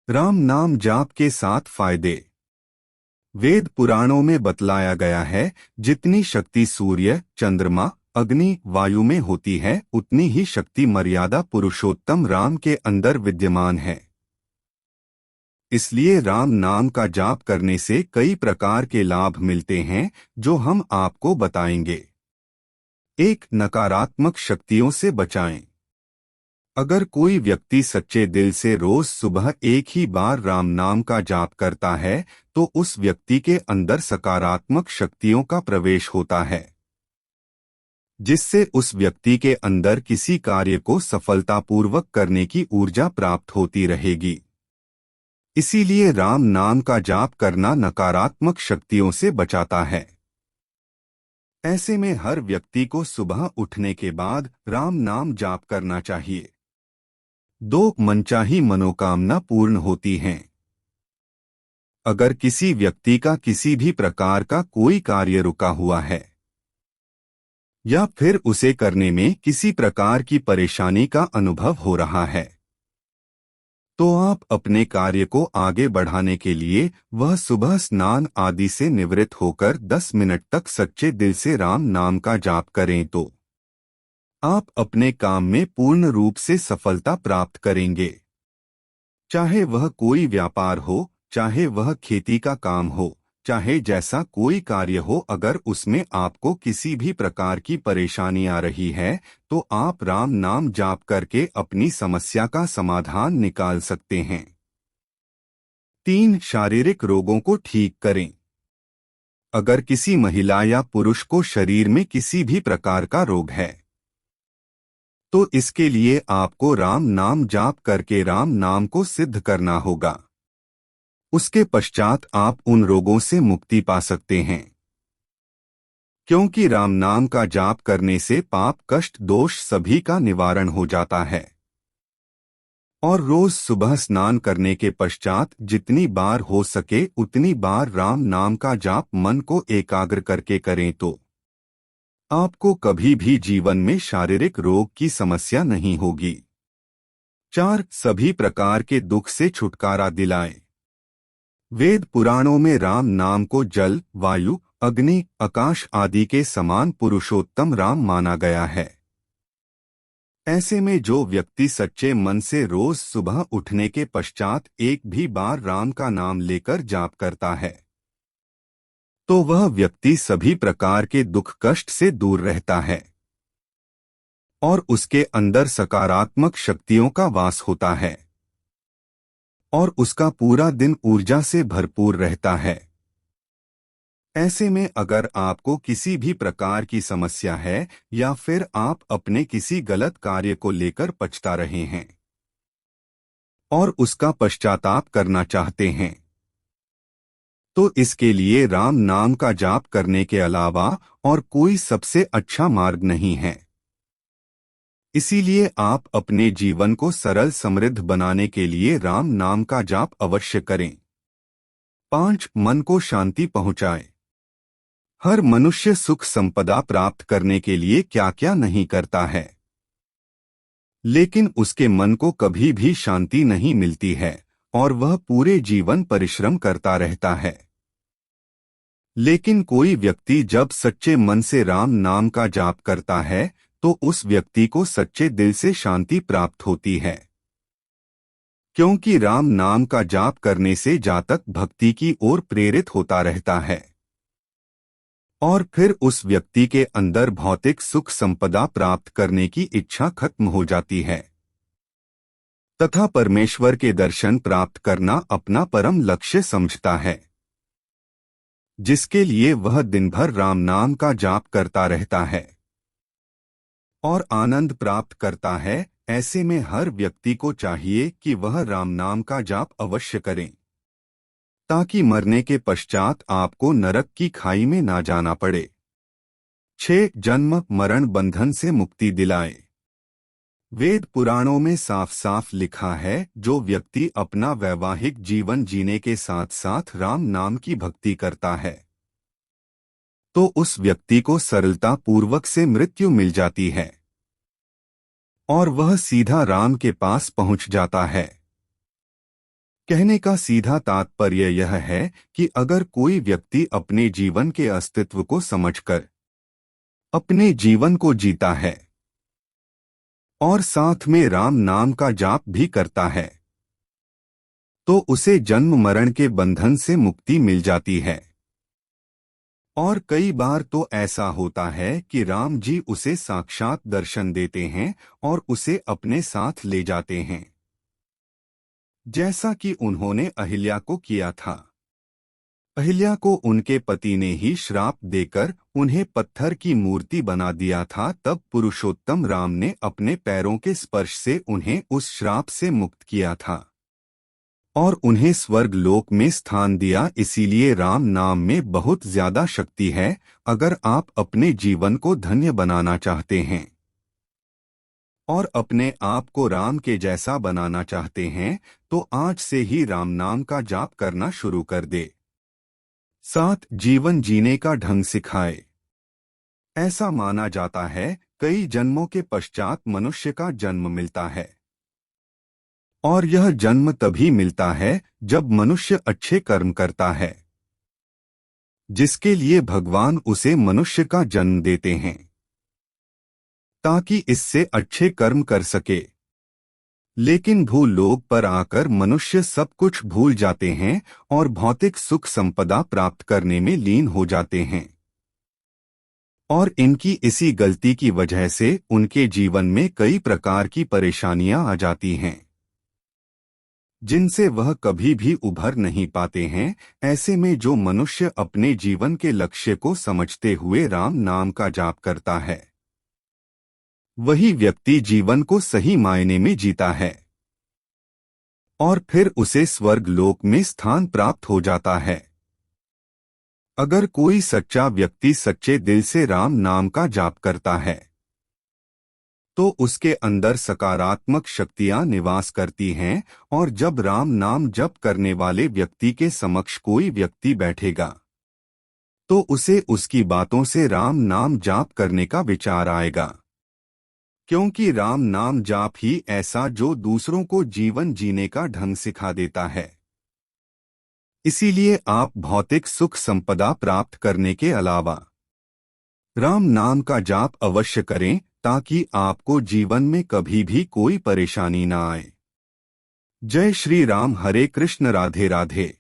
राम नाम जाप के 7 फायदे। वेद पुराणों में बतलाया गया है, जितनी शक्ति सूर्य, चंद्रमा, अग्नि, वायु में होती है, उतनी ही शक्ति मर्यादा पुरुषोत्तम राम के अंदर विद्यमान है। इसलिए राम नाम का जाप करने से कई प्रकार के लाभ मिलते हैं, जो हम आपको बताएंगे। 1. नकारात्मक शक्तियों से बचाएं। अगर कोई व्यक्ति सच्चे दिल से रोज सुबह एक ही बार राम नाम का जाप करता है, तो उस व्यक्ति के अंदर सकारात्मक शक्तियों का प्रवेश होता है, जिससे उस व्यक्ति के अंदर किसी कार्य को सफलतापूर्वक करने की ऊर्जा प्राप्त होती रहेगी। इसीलिए राम नाम का जाप करना नकारात्मक शक्तियों से बचाता है। ऐसे में हर व्यक्ति को सुबह उठने के बाद राम नाम जाप करना चाहिए। 2. मनचाही मनोकामना पूर्ण होती हैं। अगर किसी व्यक्ति का किसी भी प्रकार का कोई कार्य रुका हुआ है या फिर उसे करने में किसी प्रकार की परेशानी का अनुभव हो रहा है, तो आप अपने कार्य को आगे बढ़ाने के लिए वह सुबह स्नान आदि से निवृत्त होकर 10 मिनट तक सच्चे दिल से राम नाम का जाप करें तो आप अपने काम में पूर्ण रूप से सफलता प्राप्त करेंगे। चाहे वह कोई व्यापार हो, चाहे वह खेती का काम हो, चाहे जैसा कोई कार्य हो, अगर उसमें आपको किसी भी प्रकार की परेशानी आ रही है, तो आप राम नाम जाप करके अपनी समस्या का समाधान निकाल सकते हैं। 3. शारीरिक रोगों को ठीक करें। अगर किसी महिला या पुरुष को शरीर में किसी भी प्रकार का रोग है, तो इसके लिए आपको राम नाम जाप करके राम नाम को सिद्ध करना होगा। उसके पश्चात आप उन रोगों से मुक्ति पा सकते हैं, क्योंकि राम नाम का जाप करने से पाप, कष्ट, दोष सभी का निवारण हो जाता है। और रोज सुबह स्नान करने के पश्चात जितनी बार हो सके उतनी बार राम नाम का जाप मन को एकाग्र करके करें तो आपको कभी भी जीवन में शारीरिक रोग की समस्या नहीं होगी। 4. सभी प्रकार के दुख से छुटकारा दिलाएं। वेद पुराणों में राम नाम को जल, वायु, अग्नि, आकाश आदि के समान पुरुषोत्तम राम माना गया है। ऐसे में जो व्यक्ति सच्चे मन से रोज सुबह उठने के पश्चात एक भी बार राम का नाम लेकर जाप करता है, तो वह व्यक्ति सभी प्रकार के दुख कष्ट से दूर रहता है और उसके अंदर सकारात्मक शक्तियों का वास होता है और उसका पूरा दिन ऊर्जा से भरपूर रहता है। ऐसे में अगर आपको किसी भी प्रकार की समस्या है या फिर आप अपने किसी गलत कार्य को लेकर पछता रहे हैं और उसका पश्चाताप करना चाहते हैं, तो इसके लिए राम नाम का जाप करने के अलावा और कोई सबसे अच्छा मार्ग नहीं है। इसीलिए आप अपने जीवन को सरल समृद्ध बनाने के लिए राम नाम का जाप अवश्य करें। 5. मन को शांति पहुंचाएं। हर मनुष्य सुख संपदा प्राप्त करने के लिए क्या क्या नहीं करता है, लेकिन उसके मन को कभी भी शांति नहीं मिलती है और वह पूरे जीवन परिश्रम करता रहता है। लेकिन कोई व्यक्ति जब सच्चे मन से राम नाम का जाप करता है, तो उस व्यक्ति को सच्चे दिल से शांति प्राप्त होती है, क्योंकि राम नाम का जाप करने से जातक भक्ति की ओर प्रेरित होता रहता है और फिर उस व्यक्ति के अंदर भौतिक सुख संपदा प्राप्त करने की इच्छा खत्म हो जाती है तथा परमेश्वर के दर्शन प्राप्त करना अपना परम लक्ष्य समझता है, जिसके लिए वह दिन भर राम नाम का जाप करता रहता है और आनंद प्राप्त करता है। ऐसे में हर व्यक्ति को चाहिए कि वह राम नाम का जाप अवश्य करें, ताकि मरने के पश्चात आपको नरक की खाई में ना जाना पड़े। 6. जन्म मरण बंधन से मुक्ति दिलाएं। वेद पुराणों में साफ साफ लिखा है, जो व्यक्ति अपना वैवाहिक जीवन जीने के साथ साथ राम नाम की भक्ति करता है, तो उस व्यक्ति को सरलता पूर्वक से मृत्यु मिल जाती है और वह सीधा राम के पास पहुंच जाता है, कहने का सीधा तात्पर्य यह है कि अगर कोई व्यक्ति अपने जीवन के अस्तित्व को समझकर अपने जीवन को जीता है और साथ में राम नाम का जाप भी करता है, तो उसे जन्म मरण के बंधन से मुक्ति मिल जाती है। और कई बार तो ऐसा होता है कि राम जी उसे साक्षात दर्शन देते हैं और उसे अपने साथ ले जाते हैं, जैसा कि उन्होंने अहिल्या को किया था। अहिल्या को उनके पति ने ही श्राप देकर उन्हें पत्थर की मूर्ति बना दिया था, तब पुरुषोत्तम राम ने अपने पैरों के स्पर्श से उन्हें उस श्राप से मुक्त किया था और उन्हें स्वर्ग लोक में स्थान दिया। इसीलिए राम नाम में बहुत ज्यादा शक्ति है। अगर आप अपने जीवन को धन्य बनाना चाहते हैं और अपने आप को राम के जैसा बनाना चाहते हैं, तो आज से ही राम नाम का जाप करना शुरू कर दे। 7 जीवन जीने का ढंग सिखाए। ऐसा माना जाता है कई जन्मों के पश्चात मनुष्य का जन्म मिलता है, और यह जन्म तभी मिलता है जब मनुष्य अच्छे कर्म करता है, जिसके लिए भगवान उसे मनुष्य का जन्म देते हैं ताकि इससे अच्छे कर्म कर सके। लेकिन भूलोक पर आकर मनुष्य सब कुछ भूल जाते हैं और भौतिक सुख संपदा प्राप्त करने में लीन हो जाते हैं, और इनकी इसी गलती की वजह से उनके जीवन में कई प्रकार की परेशानियां आ जाती हैं, जिनसे वह कभी भी उभर नहीं पाते हैं। ऐसे में जो मनुष्य अपने जीवन के लक्ष्य को समझते हुए राम नाम का जाप करता है, वही व्यक्ति जीवन को सही मायने में जीता है और फिर उसे स्वर्ग लोक में स्थान प्राप्त हो जाता है। अगर कोई सच्चा व्यक्ति सच्चे दिल से राम नाम का जाप करता है, तो उसके अंदर सकारात्मक शक्तियां निवास करती हैं, और जब राम नाम जप करने वाले व्यक्ति के समक्ष कोई व्यक्ति बैठेगा, तो उसे उसकी बातों से राम नाम जाप करने का विचार आएगा, क्योंकि राम नाम जाप ही ऐसा जो दूसरों को जीवन जीने का ढंग सिखा देता है। इसीलिए आप भौतिक सुख संपदा प्राप्त करने के अलावा राम नाम का जाप अवश्य करें, ताकि आपको जीवन में कभी भी कोई परेशानी न आए। जय श्री राम। हरे कृष्ण। राधे राधे।